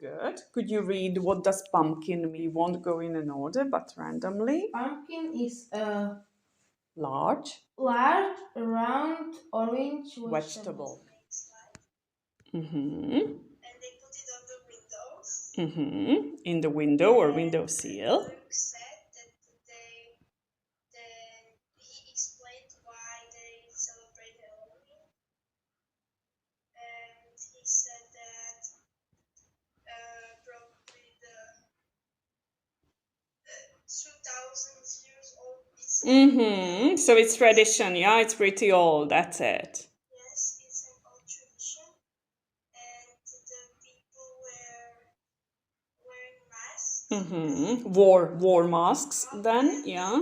Good. Could you read what does pumpkin mean? We won't go in an order, but randomly. Pumpkin is a Large large, round, orange vegetable. vegetable. Mm-hmm. In the window or window sill. So it's tradition, yeah, it's pretty old, that's it. Wore masks then, yeah.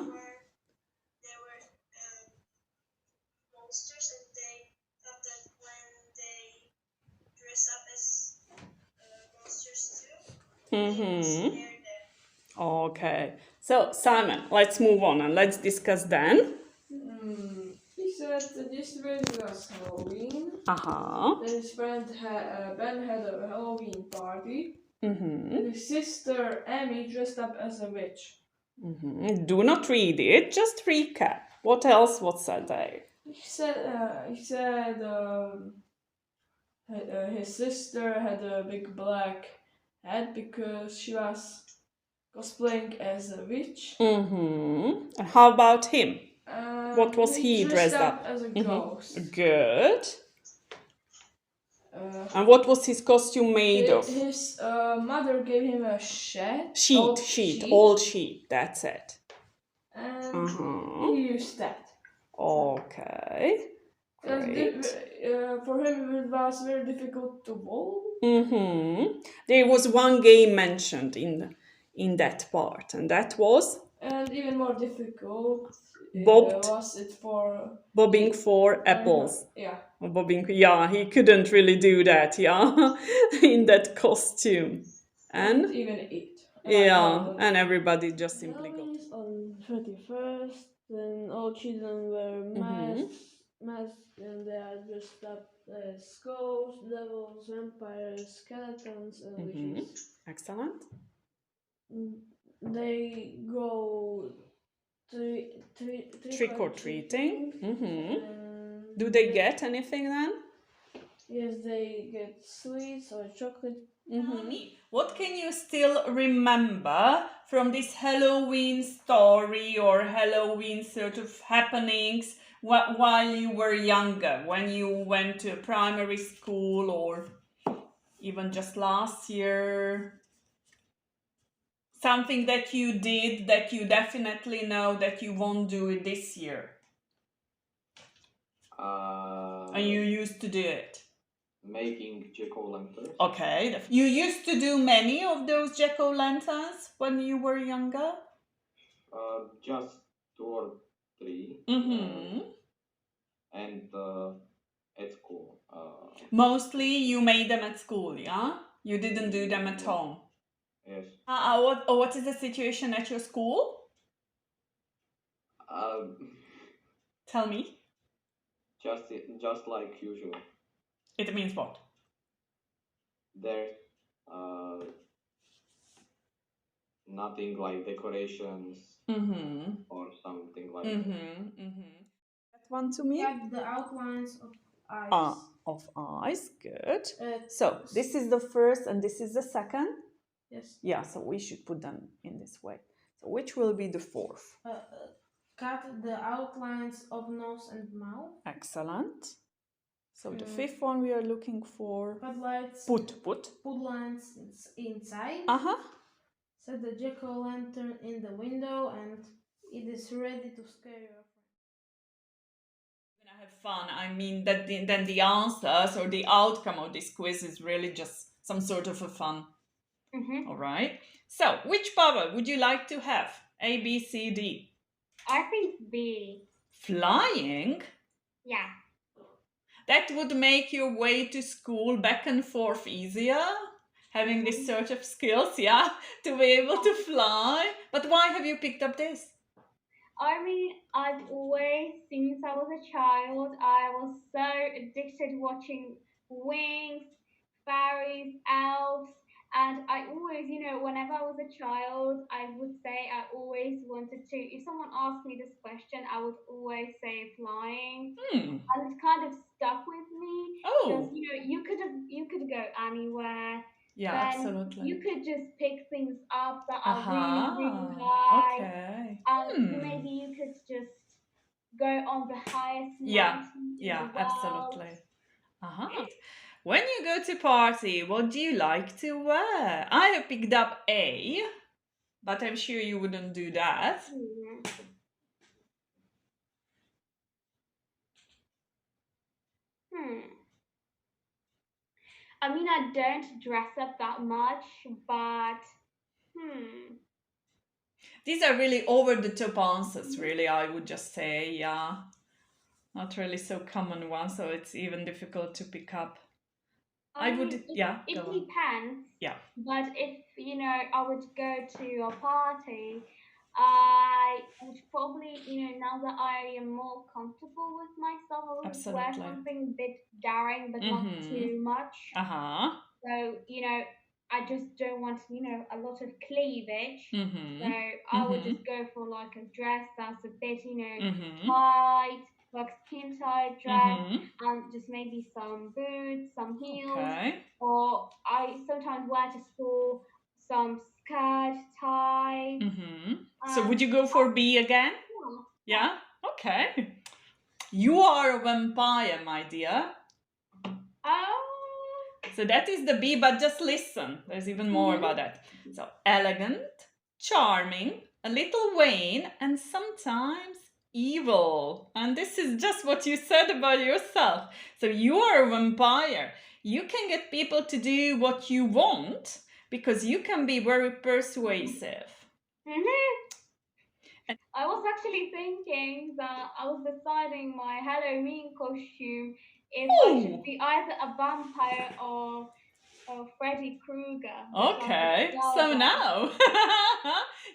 Okay. So Simon, let's move on and let's discuss then. He said that yesterday was Halloween. Uh-huh. Then his friend Ben had a Halloween party. And his sister Amy dressed up as a witch. Do not read it, just recap. What else was said there? He said his sister had a big black hat because she was cosplaying as a witch. And how about him? What was he dressed up? As a ghost. Good. And what was his costume made of? His mother gave him a old sheet, that's it. And he used that. Okay. Great. For him it was very difficult to bowl. There was one game mentioned in that part, and that was? And even more difficult was it for bobbing for apples. Yeah. Bobbing, yeah, he couldn't really do that, yeah, in that costume. And even eat. And everybody just simply got on 31st, then all children wear masks, and they are dressed up as ghosts, devils, vampires, skeletons, and witches. Excellent. They go trick or treating. Do they get anything then? Yes, they get sweets or chocolate. What can you still remember from this Halloween story or Halloween sort of happenings while you were younger, when you went to primary school or even just last year? Something that you did that you definitely know that you won't do it this year. And you used to do it. Making jack-o'-lanterns. Okay. You used to do many of those jack-o'-lanterns when you were younger? Just 2 or 3. And at school. Mostly you made them at school, yeah? You didn't do them at home? Yes. What is the situation at your school? Tell me. Just like usual. It means what? There's nothing like decorations or something like that. That one to me? Like the outlines of eyes. Of eyes, good. So this is the first and this is the second? Yes. Yeah, so we should put them in this way. So which will be the fourth? Cut the outlines of nose and mouth. Excellent. So the fifth one we are looking for. Put lines inside. Set the jack-o'-lantern in the window and it is ready to scare your friend. When I have fun, I mean that then the answers or the outcome of this quiz is really just some sort of a fun. All right. So which power would you like to have? A, B, C, D? I think B. Flying? Yeah. That would make your way to school back and forth easier, having this sort of skills, yeah, to be able to fly. But why have you picked up this? I mean, I've always, since I was a child, I was so addicted watching Wings, fairies, elves, always, whenever I was a child, I would say I always wanted to. If someone asked me this question, I would always say flying, Hmm. and it kind of stuck with me because Oh, you could go anywhere. yeah, Then absolutely. you could just pick things up that are really, really Aha. high. Okay. Maybe you could just go on the highest Yeah, mountain in yeah, the world. absolutely. Aha. When you go to party, what do you like to wear? I have picked up A, but I'm sure you wouldn't do that. I mean, I don't dress up that much, but These are really over the top answers, really, I would just say, yeah. Not really so common ones, so it's even difficult to pick up. I would, mean, yeah, it go on. depends. Yeah. But if I would go to a party, I would probably, now that I am more comfortable with myself, I would wear Absolutely. something a bit daring, but not too much. Uh-huh. So, I just don't want, a lot of cleavage. Mm-hmm. So I would just go for like a dress that's a bit, Mm-hmm. tight, like skin tight dress, Mm-hmm. and just maybe some boots, some heels, Okay. or I sometimes wear to school some skirt, tie. Mm-hmm. So would you go for B again? Yeah. Yeah? Okay. You are a vampire, my dear. Oh. So that is the B, but just listen. There's even more about that. So elegant, charming, a little vain, and sometimes evil. And this is just what you said about yourself. So you are a vampire. You can get people to do what you want because you can be very persuasive. I was actually thinking that I was deciding my Halloween costume if I should be either a vampire or Freddy Krueger. Okay, so now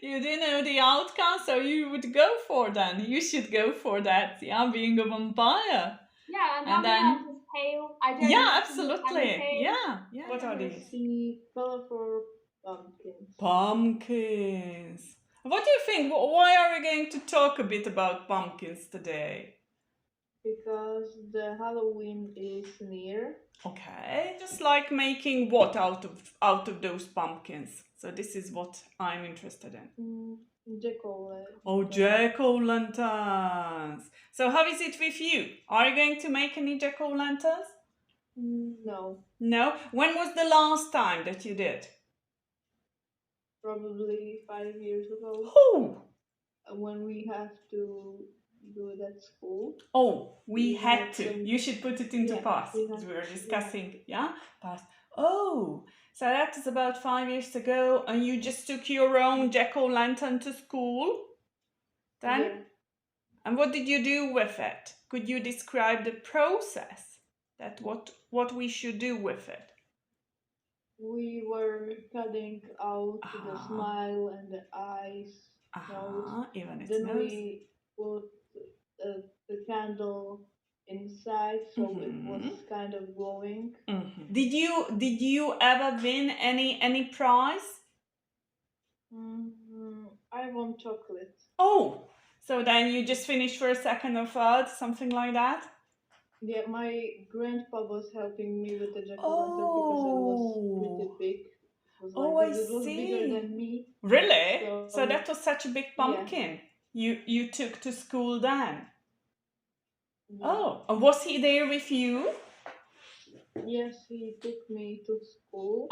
you do know the outcome, so you would go for then. You should go for that, yeah, being a vampire. Yeah, and And then then, I'm just pale. I don't yeah, need to be absolutely. pale. Yeah. What are these? The colorful pumpkins. Pumpkins. What do you think? Why are we going to talk a bit about pumpkins today? Because the Halloween is near. Okay, just like making what out of those pumpkins. So this is what I'm interested in. Jack-o'-lantern. Oh, jack-o'-lanterns. So how is it with you? Are you going to make any jack-o'-lanterns? No. No? When was the last time that you did? Probably 5 years ago. Oh! When we have to do it at school. Oh, we had to. You should put it into past. We were discussing, past. Oh, so that is about 5 years ago, and you just took your own jack-o'-lantern to school? Then? Yeah. And what did you do with it? Could you describe the process? That what we should do with it? We were cutting out the smile and the eyes. Even its then nose. we put the candle inside, so it was kind of glowing. Did you ever win any prize? I won chocolate. Oh, so then you just finished first, second, or third, something like that? Yeah, my grandpa was helping me with the jack-o'-lantern because it was pretty big. It was bigger than me. Really? So that was such a big pumpkin you took to school then? Yeah. Oh, and was he there with you? Yes, he took me to school.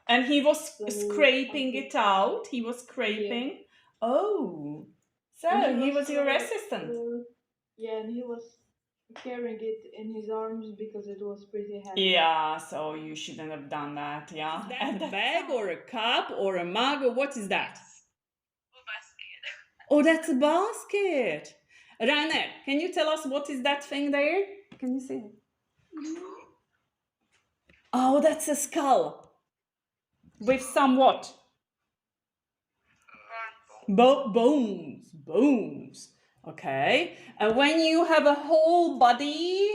And he was scraping it out. He was scraping. Yeah. Oh, so he was your assistant. And he was carrying it in his arms because it was pretty heavy. Yeah, so you shouldn't have done that, yeah? Is that a bag or a cup or a mug or what is that? A basket. Oh, that's a basket. Rainer, can you tell us what is that thing there? Can you see it? Oh, that's a skull. With some what? Bones. Okay. And when you have a whole body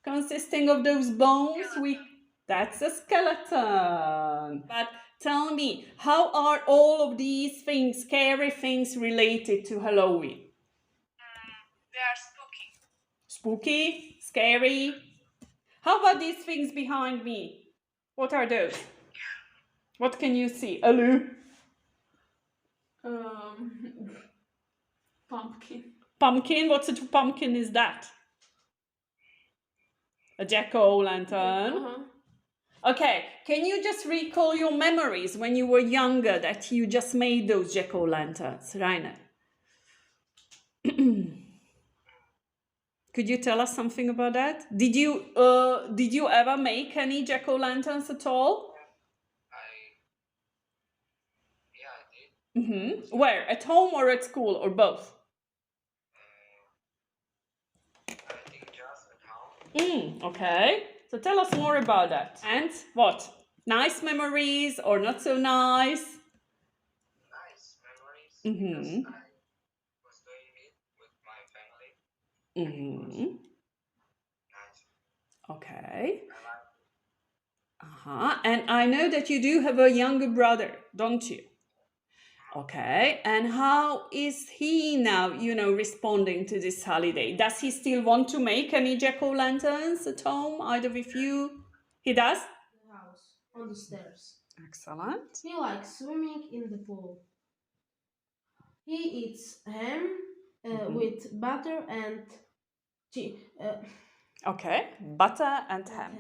consisting of those bones, that's a skeleton. But tell me, how are all of these things, scary things related to Halloween? They are spooky. Spooky? Scary? How about these things behind me? What are those? What can you see? Alu? Pumpkin. Pumpkin? What sort of pumpkin is that? A jack-o'-lantern? Okay, can you just recall your memories when you were younger that you just made those jack-o'-lanterns, Rainer? Could you tell us something about that? Did you ever make any jack-o'-lanterns at all? I did. Where? At home or at school or both? I think just at home. Okay. So tell us more about that. And what? Nice memories or not so nice? Nice memories. Because I was doing it with my family. Nice. Okay. I like it. And I know that you do have a younger brother, don't you? Okay. And how is he now, responding to this holiday? Does he still want to make any jack-o'-lanterns at home, either with you? He does? The house, on the stairs. Excellent. He likes swimming in the pool. He eats ham with butter and cheese. Okay. Butter and ham.